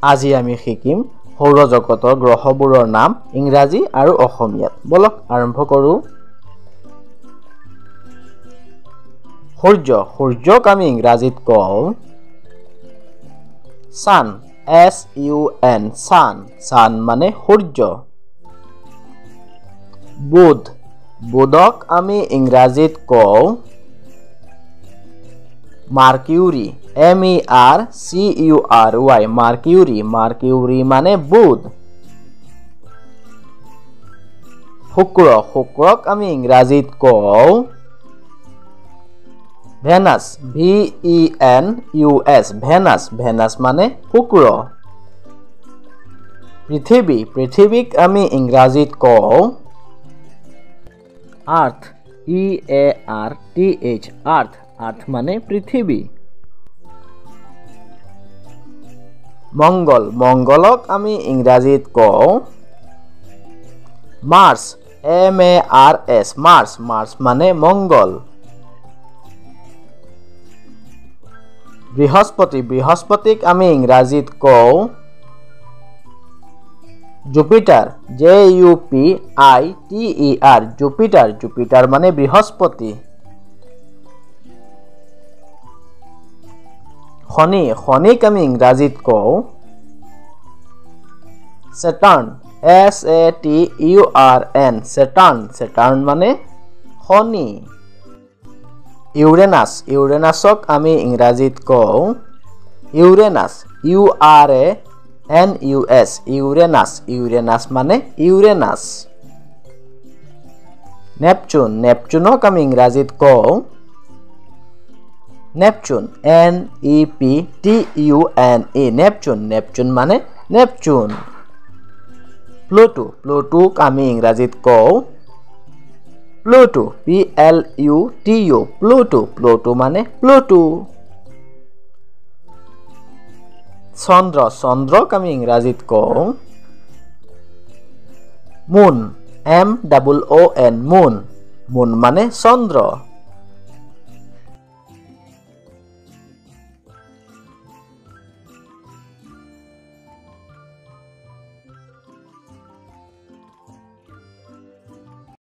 আজি আমি শিকিম সৌৰজগতৰ গ্ৰহবোৰৰ নাম ইংৰাজী আৰু অসমীয়াত। বলক আৰম্ভ কৰো। সূৰ্য, সূৰ্যক আমি ইংৰাজীত কওঁ সান, SUN, সান, সান মানে সূৰ্য। বুধ, বুধক আমি ইংৰাজীত কওঁ মাৰ্কিউৰি, MERCURY, মাৰ্কিউৰি, মাৰ্কিউৰি মানে বুধ। শুক্ৰ, শুক্ৰক আমি ইংৰাজীত কওঁ ভেনাছ, VENUS, ভেনাছ, ভেনাছ মানে শুক্ৰ। পৃথিৱী, পৃথিৱীক আমি ইংৰাজীত কওঁ আৰ্থ, EARTH, আৰ্থ, আৰ্থ মানে পৃথিৱী। মংগল, মংগলক আমি ইংৰাজীত কওঁ মাৰ্চ, MARS, মাৰ্চ, মাৰ্চ মানে মংগল। বৃহস্পতি, বৃহস্পতিক আমি ইংৰাজীত কওঁ জুপিটাৰ, JUPITER, জুপিটাৰ, জুপিটাৰ মানে বৃহস্পতি। শনি, শনিক আমি ইংৰাজীত কওঁ সেটাৰ্ণ, SATURN, সেটাৰ্ণ, সেটাৰ্ণ মানে শনি। ইউৰেনাছ, ইউৰেনাছক আমি ইংৰাজীত কওঁ ইউৰেনাছ, URANUS, ইউৰেনাছ, ইউৰেনাছ মানে ইউৰেনাছ। নেপচুন, নেপচুনক আমি ইংৰাজীত কওঁ নেপচুন, NEPTUNE, নেপচুন, নেপচুন মানে নেপচুন। প্লুটো, প্লুটোক আমি ইংৰাজীত কওঁ প্লুটো, PLUTO, প্লুটো, প্লুটো মানে প্লুটো। চন্দ্ৰ, চন্দ্ৰক আমি ইংৰাজীত কওঁ মুন, MOON, মুন, মুন মানে চন্দ্ৰ।